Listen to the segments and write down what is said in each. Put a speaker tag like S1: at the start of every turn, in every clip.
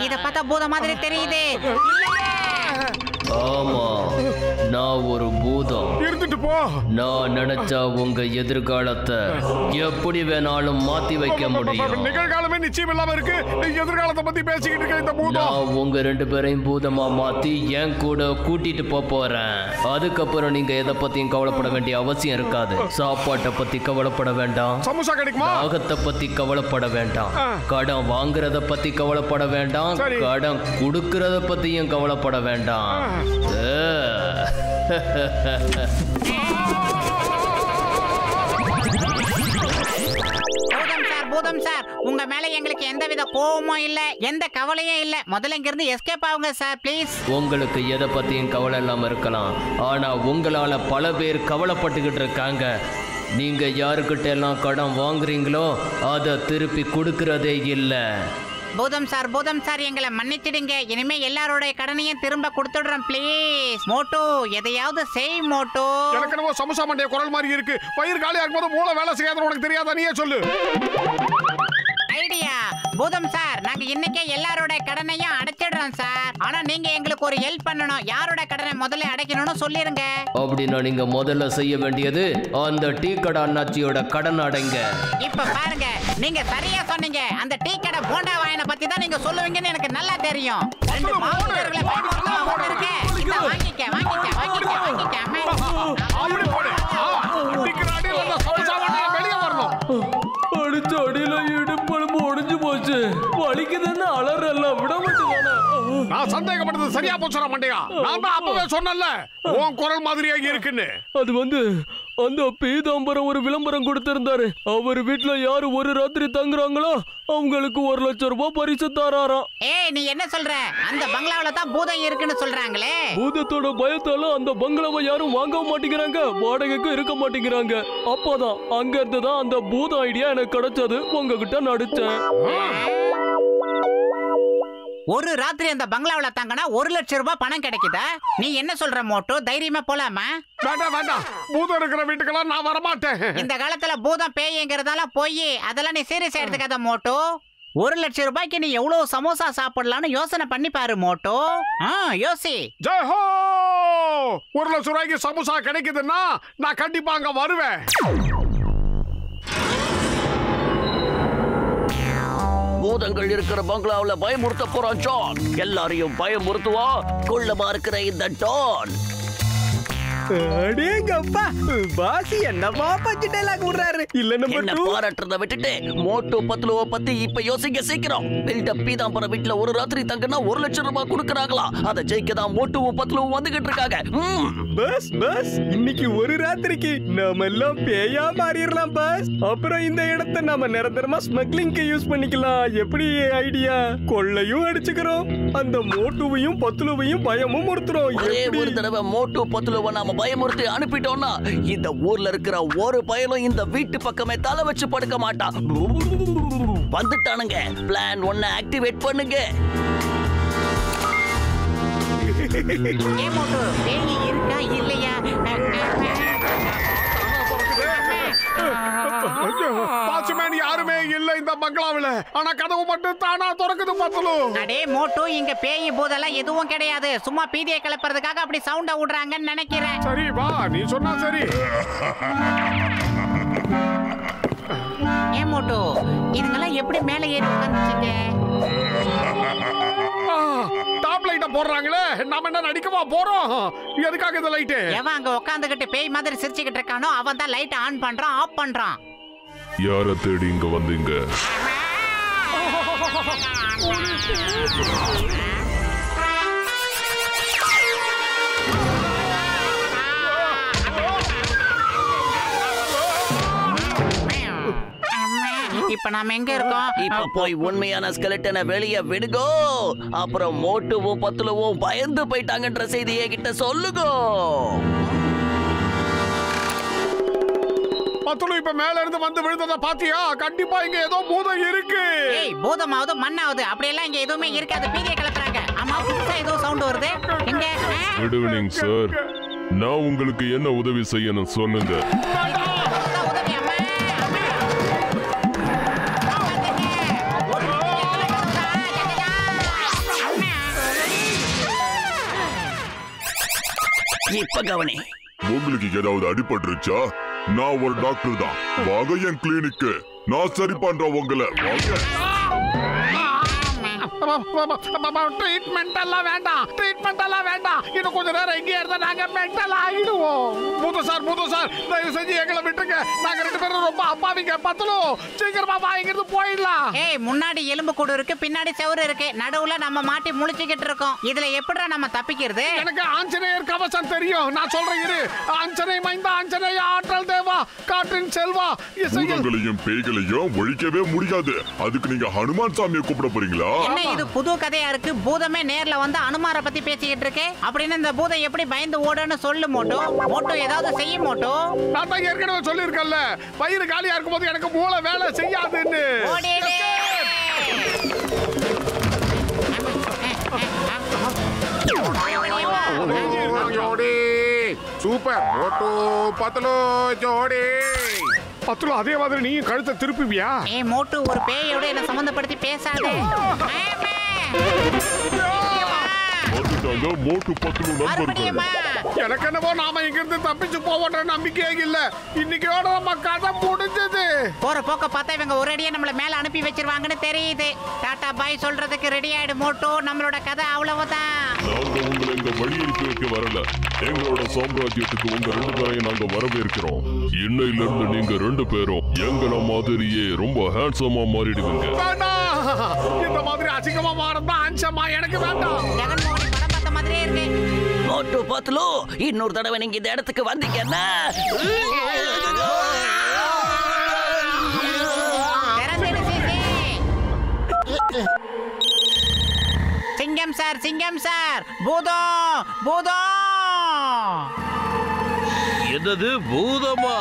S1: இத பார்த்தா பூத மாதிரி தெரியுது.
S2: ஆமா, நான் ஒரு பூதம்.
S3: இருந்துட்டு போ.
S2: நான் நினைச்சா உங்க எதிர்காலத்தை எப்படி வேணாலும் மாத்தி வைக்க முடியும்.
S3: நிகழ்காலமே நிச்சயம் இல்லாம இருக்கு, எதிர்காலத்தை பத்தி பேசிக்கிட்டு இருக்க இந்த பூதம்.
S2: நான் உங்க 2 பேரையும் பூதமா மாத்தி என் கூட கூட்டிட்டு போறேன். அதுக்கப்புறம் நீங்க எதை பத்தியும் கவலைப்பட வேண்டிய அவசியம் இருக்காது. சாப்பாட்டை பத்தி கவலைப்பட வேண்டாம்,
S3: சமோசா கிடைக்குமா,
S2: தாகத்தை பத்தி கவலைப்பட வேண்டாம், கடன் வாங்குறத பத்தி கவலைப்பட வேண்டாம், கடன் கொடுக்கறத பத்தியும் கவலைப்பட வேண்டாம்.
S1: பூதம் சார், உங்க மேல எங்களுக்கு எந்தவித கோவமும் இல்ல, எந்த கவலையும் இல்ல. முதல்ல இங்க இருந்து எஸ்கேப் ஆகுங்க சார் ப்ளீஸ்.
S2: உங்களுக்கு எதை பத்தியும் கவலை இல்லாம இருக்கலாம், ஆனா உங்களால பல பேர் கவலைப்பட்டுக்கிட்டு இருக்காங்க. நீங்க யாருக்கிட்ட எல்லாம் கடன் வாங்குறீங்களோ அதை திருப்பி கொடுக்கறதே இல்லை.
S1: பூதம் சார் எங்களை மன்னிச்சிடுங்க. இனிமே எல்லாரோட கடனையும் திரும்ப கொடுத்துடுறோம் ப்ளீஸ். மோட்டோ எதையாவது செய் மோட்டோ.
S3: எனக்கு என்னவோ சமோசா மண்டைய குரல் மாதிரி இருக்கு. வயிறு காலியா இருக்கும்போது மூளை வேலை செய்யாத உனக்கு தெரியாதா? நீயே சொல்லு.
S1: ஐடியா பூதம் சார், நாங்க இன்னைக்கே எல்லாரோட கடனையும் அடைச்சிடுறோம் சார். ஆனா நீங்க எங்களுக்கு ஒரு ஹெல்ப் பண்ணணும். யாரோட கடனை முதல்ல அடைக்கணும்னு சொல்லிருங்க.
S2: அப்படின்னா நீங்க முதல்ல செய்ய வேண்டியது அந்த டீ கடை அண்ணாச்சியோட கடன் அடைங்க.
S1: இப்ப பாருங்க, நீங்க சரியா சொன்னீங்க. அந்த டீ கடை போண்டா வாயினை பத்தி தான் நீங்க சொல்லுவீங்கன்னு எனக்கு நல்லா தெரியும். 2 மாவட்டர்களை பயமுறுத்தமா ஒண்ணு இருக்கு. இத வாங்கிக்க.
S3: அப்படி போடு. அடிக்கறாடி வந்த சமோசா மண்டைய வெளிய வரணும்.
S2: அடிச்ச அடியில இடுப்பெலும்பு ஒடிஞ்சு போச்சு. வலிக்குதுன்னு அலறலாம் விட மாட்டேங்கானா?
S3: நான் சந்தேகப்பட்டது சரியா போச்சுடா மண்டையா. நான் தான் அப்பவே சொன்னேன்ல உன் குரல் மாதிரியா இருக்குன்னு.
S2: அது அந்த பீதாம்பரம் ஒரு விளம்பரம் கொடுத்திருந்தாரு. அவர் வீட்டுல யாரு ஒரு ராத்திரி தங்குறாங்களோ அவங்களுக்கு 1 லட்சம் ரூபாய் பரிசு தராராம்.
S1: ஏய், நீ என்ன சொல்ற? அந்த பங்களாவில தான் பூதம் இருக்குன்னு சொல்றாங்களே.
S2: பூதத்தோட பயத்தால அந்த பங்களாவை யாரும் வாங்கவும் மாட்டேங்கிறாங்க, வாடகைக்கும் இருக்க மாட்டேங்கிறாங்க. அப்பதான் அங்க இருந்துதான் அந்த பூத ஐடியா எனக்கு கிடைச்சது. உங்ககிட்ட நடிச்சேன்.
S1: ஒரு ராத்திரி அந்த பங்களாவில தங்கினா 1 லட்சம் ரூபாய் பணம் கிடைக்குதா? நீ என்ன சொல்ற மோட்டோ? தைரியமா போலாமா?
S3: வேண்டாம், பூதம் இருக்கிற வீட்டுக்கெல்லாம் நான் வரமாட்டேன்.
S1: இந்த காலத்துல பூதம் பேய்ங்கிறதால போய் அதெல்லாம் நீ சீரியஸா எடுத்துக்காத மோட்டோ. 1 லட்சம் ரூபாய்க்கு நீ எவ்வளவு சமோசா சாப்பிடலாம்னு யோசனை பண்ணி பாரு மோட்டோ. யோசி.
S3: ஜெயஹோ! 1 லட்சம் ரூபாய்க்கு சமோசா கிடைக்குதுன்னா நான் கண்டிப்பா அங்க வருவேன்.
S4: பூதங்கள் இருக்கிற பங்களாவில் பயமுறுத்த போறான் ஜான். எல்லாரையும் பயமுறுத்துவா கொள்ளமா இருக்கிற இந்த டான்.
S5: அடேங்கப்பா, பாசி என்னவா பஞ்சு டைலாக் விடுறாரு. இல்ல நம்ம
S4: என்ன பாராட்டுறத விட்டுட்டு மோட்டோ பத்லுவ பத்தி இப்ப யோசிக்க சீக்கிரம். பில்டப் பீதாம்பரம் வீட்டுல ஒரு ராத்திரி தங்கன்னா 1 லட்சம் ரூபாய் கொடுக்கறாங்களா? அதை ஜெயிக்கதான் மோட்டோவும் பத்லுவும் வந்துகிட்டு இருக்காங்க.
S5: பஸ் இன்னைக்கு ஒரு ராத்திரிக்கு நாம எல்லாம் பேயா மாறிடலாம் பஸ். அப்புறம் இந்த இடத்தை நாம நிரந்தரமா ஸ்மக்லிங்க்கு யூஸ் பண்ணிக்கலாம். எப்படி ஐடியா? கொள்ளையும் அடிச்சுக்கிறோம், அந்த மோட்டோவையும் பத்லுவையும் பயமும் முறுத்துறோம்.
S4: ஒரே ஒரு தடவை மோட்டோ பத்லுவ நாம பயமுறுத்தி அனுப்பிட்டோம்னா இந்த ஊர்ல இருக்கிற ஒரு பயலும் இந்த வீட்டு பக்கமே தலை வச்சு படுக்க மாட்டான். வந்துட்டானுங்க. பிளான் 1 ஆக்டிவேட் பண்ணுங்க.
S1: இருக்கா இல்லையா?
S3: வாட்ச்மேன் யாருமே இல்ல இந்த பங்களாவில. ஆனா கதவு மட்டும் தானா திறக்குது பத்லு.
S1: அடே மோட்டோ, இங்க பேய் பூதெல்லாம் எதுவும் கிடையாது. சும்மா பீதியை கிளப்புறதுக்காக அப்படி சவுண்ட விடுறாங்கன்னு நினைக்கிறேன்.
S3: சரி வா, நீ சொன்னா சரி.
S1: ஏன் மோட்டோ, இதுங்கெல்லாம் எப்படி மேல ஏறி உட்கார்ந்துச்சுங்க?
S3: டாப் லைட்ட போடுறாங்களே, நாம என்ன நடிக்கவா போறோம்? எதுக்காக இந்த லைட்?
S1: எவன் அங்க உட்கார்ந்துகிட்டு பேய் மாதிரி சிரிச்சுக்கிட்டு இருக்கானோ அவன் தான் லைட் ஆன் பண்றான், ஆஃப் பண்றான்.
S6: யார தேடி இங்க வந்தீங்க?
S1: இப்ப நாம எங்க இருக்கோம்?
S4: இப்ப போய் உண்மையான ஸ்கெலட்டனை வெளியே விடுகோ. அப்புறம் மோட்டுவும் பத்லுவும் பயந்து போயிட்டாங்கன்ற செய்தியை கிட்ட சொல்லுங்க.
S3: பத்லு இப்ப மேல இருந்து வந்து விழுந்தத பாத்தியா? கண்டிப்பா இங்க ஏதோ பூதம் இருக்கு.
S1: ஏய், பூதமாவது மண்ணாவது அப்படியெல்லாம் இங்க எதுவுமே இருக்காது. பீதியை கிளப்புறாங்க. ஆமா, புதுசா ஏதோ சவுண்ட் வருது. எங்க?
S6: Good evening sir. நான் உங்களுக்கு என்ன உதவி செய்யணும் சொல்லுங்க.
S4: இப்ப கவனி.
S6: உங்களுக்கு ஏதாவது அடிபட்டுருச்சா? நான் ஒரு டாக்டர் தான். வாங்க என் கிளினிக்கு. நான் சரி பண்றேன் உங்களை.
S3: ட்ரீட்மெண்ட் எல்லாம் வேண்டாம். இன்னும் கொஞ்ச நேரம் இங்கே இருந்தா நாங்க மென்டல் ஆகிடுவோம். மூதோ சார் தயவு செஞ்சு எங்களை விட்டுங்க. நாங்க 2 பேரும் ரொம்ப அப்பாவிங்க. பத்தலு சீக்கிரமா வா, இங்கிருந்து போயிடலாம்.
S1: ஏய், முன்னாடி எலும்பு கூடு இருக்கு, பின்னாடி செவுரு இருக்கு, நடுவுல நம்ம மாட்டி முழிச்சுக்கிட்டு இருக்கோம். இதுல எப்படிடா நம்ம தப்பிக்கிறது?
S3: எனக்கு ஆஞ்சநேயர் கவசம் தெரியும். நான் சொல்றேன் இரு. ஆஞ்சநேய மைந்தா, ஆஞ்சநேய ஆற்றல் தேவா, காற்றின் செல்வா.
S6: பூதங்களையும் பேய்களையும் ஒழிக்கவே முடியாது. அதுக்கு நீங்க ஹனுமான் சாமியை கூப்பிட போறீங்களா?
S1: என்ன இது புது கதையா இருக்கு? பூதமே நேர்ல வந்து அனுமார பத்தி பேசிக்கிட்டு இருக்கு. அப்படின்னு இந்த பூதம் எப்படி பயந்து ஓடுன்னு சொல்லு மோட்டோ. ஏதாவது செய்ய மோட்டோ.
S3: நான் தான் ஏற்கனவே சொல்லியிருக்கேன்ல, வயிறு காலியா இருக்கும்போது எனக்கு மூளை வேலை செய்யாதுன்னு.
S7: ஜோடி சூப்பர். மோட்டோ பத்தலோ ஜோடி.
S3: பத்தலு அதே மாதிரி நீயும் கழுத்தை திருப்புவியா?
S1: ஏய் மோட்டு, ஒரு பேயோட என்ன சம்பந்தப்படுத்தி பேசாதே.
S6: மோட்டு பத்துலு நண்பர்கள்.
S3: எனக்கு என்னவோ நாம இங்கிருந்து தப்பிச்சு போவோன்ற நம்பிக்கையே இல்ல. இன்னைக்கோட நம்ம கதை முடிஞ்சது.
S1: போற போக்க பார்த்தா இவங்க ஒரு அடியே நம்மள மேல அனுப்பி வச்சிருவாங்கன்னு தெரியுது. டாடா பாய் சொல்றதுக்கு ரெடி ஆயிடு மோட்டோ. நம்மளோட கதை அவ்வளவுதான்.
S6: நாங்க உங்களை இந்த வழி அனுப்பி வைக்க வரல. எங்களோட சாம்ராஜ்யத்துக்கு உங்க 2 பேரையும் நாங்க வரவேற்கிறோம். இன்னையில இருந்து நீங்க 2 பேரும் எங்களை மாதிரியே ரொம்ப ஹேண்ட்ஸமா மாறிடுவீங்க.
S3: இந்த மாதிரி அசிங்கமா மாறதா அஞ்சமா எனக்கு வேண்டாம்.
S1: ஜெகன்மோகன் படம் பார்த்த மாதிரியே இருக்கு.
S4: மோட்டு பத்லு, இன்னொரு தடவை நீங்க இந்த இடத்துக்கு வந்தீங்கன்னா
S1: சிங்கம் சார் பூதம்.
S2: என்னது பூதமா?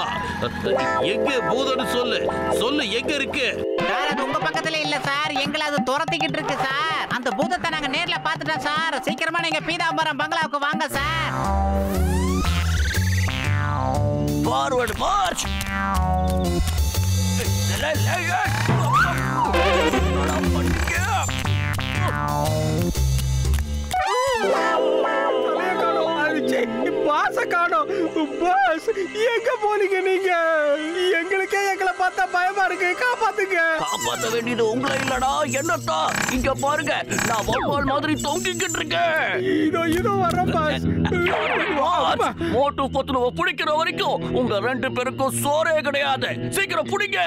S2: எங்க பூதம்னு சொல்லு எங்க இருக்கு?
S1: சார் அது உங்க பக்கத்துல இல்ல சார், எங்களை அது துரத்திக்கிட்டு இருக்கு சார். அந்த பூதத்தை நாங்க நேர்ல பாத்துட்டோம் சார். சீக்கிரமா நீங்க பீதாம்பரம் பங்களாவுக்கு வாங்க சார்.
S4: Forward March.
S5: எங்க போனீங்க நீங்க? எங்களுக்கே எங்களை பார்த்தா பயமா இருக்கு. காப்பாத்துங்க.
S4: காப்பாத்த வேண்டியது உங்களை இல்லடா, என்னத்தா. இங்க பாருங்க, நான் வவ்வால் மாதிரி தொங்கிக்கிட்டு இருக்கேன்.
S5: இதோ வரேன் பாஸ்.
S4: மோட்டு பத்லுவை பிடிக்கிற வரைக்கும் உங்க 2 பேருக்கும் சோறே கிடையாது. சீக்கிரம் பிடிங்க.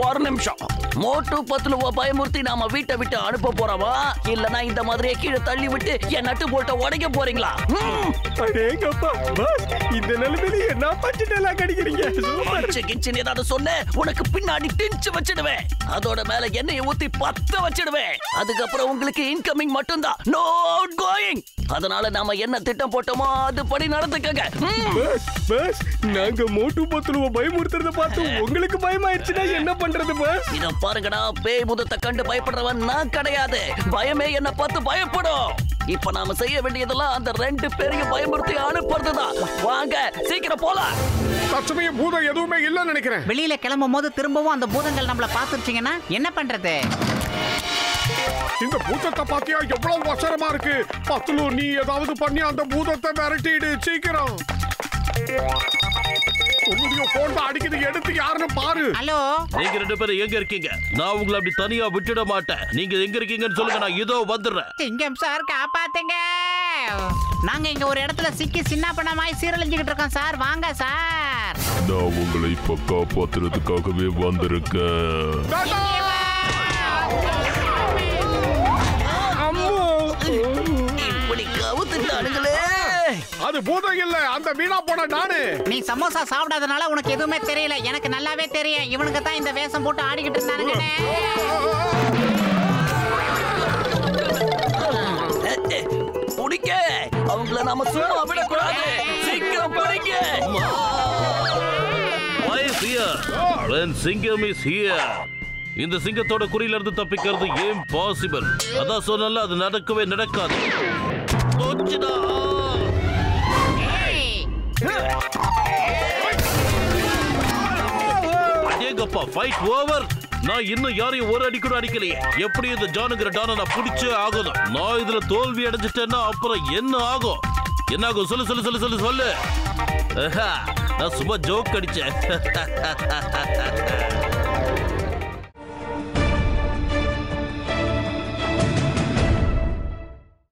S4: ஒரு நிமிஷம். மோட்டு பத்லுவை பயமுறுத்தி நாம வீட்டை விட்டு அனுப்ப போறவா, இல்லனா இந்த மாதிரியே கீழே தள்ளி விட்டு என் நட்டு போட்ட உடைக்க போறீங்களா?
S5: இந்த நிலைமையில என்ன பச்சிட்டெல்லாம் கடிக்கிறீங்க?
S4: கிச்சன் ஏதாவது சொன்ன உனக்கு பின்னாடி டிஞ்சு வச்சிடுவேன். அதோட மேல எண்ணெயை ஊத்தி 10 வச்சிடுவேன். அதுக்கப்புறம் உங்களுக்கு இன்கமிங் மட்டும்தான், நோ அவுட் கோயிங். அதனால நாம என்ன திட்டம் போட்டோமோ அது படி நடந்துக்கங்க.
S5: நாங்க மோட்டு பத்லுவை பயமுறுத்துறத பார்த்து உங்களுக்கு பயமாயிடுச்சுன்னா என்ன பண்றது பாஸ்?
S4: இத பாருங்கடா, பேய் பூதத்தை கண்டு பயப்படுறவன் நான் கிடையாது. பயமே என்ன பார்த்து பயப்படும். இப்ப நாம செய்ய வேண்டியதெல்லாம் அந்த 2 பேரையும் பயமுறுத்தி அனுப்புறதுதான். வாங்க சீக்கிரம் போலாம்.
S3: தற்சமயம் பூதம் எதுவுமே இல்லைன்னு நினைக்கிறேன்.
S1: வெளியில கிளம்பும் போது திரும்பவும் அந்த பூதங்கள் நம்மள பாத்துருச்சீங்கன்னா என்ன பண்றது?
S3: இந்த பூதத்தை பாத்தியா எவ்வளவு வசரமா இருக்கு. பத்லு, நீ ஏதாவது பண்ணி அந்த பூதத்தை மிரட்டிடு சீக்கிரம். உன்னுடைய போன் அடிக்குது, எடுத்து யாருன்னு பாரு.
S1: ஹலோ,
S2: நீங்க 2 பேரும் எங்க இருக்கீங்க? நான் உங்களை அப்படி தனியா விட்டுட மாட்டேன். நீங்க எங்க இருக்கீங்கன்னு சொல்லுங்க, நான் இதோ வந்துடுறேன்.
S1: சிங்கம் சார் காப்பாத்துங்க. நாங்க இங்க ஒரு இடத்துல சிக்கி சின்ன பண்ணமாய் சீரழிஞ்சுக்கிட்டு இருக்கோம் சார். வாங்க சார்.
S6: நான் உங்களை இப்ப காப்பாத்துறதுக்காகவே வந்திருக்கேன்.
S4: இப்படி கவுத்துட்டானுங்களே.
S3: அது பூதம் இல்ல, அந்த வீணா போன நானு.
S1: நீ சமோசா சாப்பிடாதனால உனக்கு எதுவுமே தெரியல. எனக்கு நல்லாவே தெரியும். இவனுக்கு தான் இந்த வேஷம் போட்டு ஆடிக்கிட்டு இருந்தானுங்க.
S4: பிடிக்க அவங்கள நாம சும்மா விடக்கூடாது. சீக்கிரம் பிடிக்க.
S2: Why is here? When Singam is here. இந்த சிங்கத்தோட குறியில இருந்து தப்பிக்கிறது impossible. அதான் சொன்னல, அது நடக்கவே நடக்காது. போச்சுடா.
S8: அடேங்கப்பா, ஃபைட் ஓவர். நான் இன்னும் யாரையும் ஒரு அடி கூட அடிக்கலையே. எப்படி இந்த ஜானுங்கிற டானை நான் பிடிச்சே ஆகணும். நான் இதுல தோல்வி அடைஞ்சிட்டேன்னா அப்புறம் என்ன ஆகும்? என்ன ஆகும்? சொல்லு சொல்லு சொல்லு சொல்லு சொல்லு. நான் சும்மா ஜோக் அடிச்சேன்.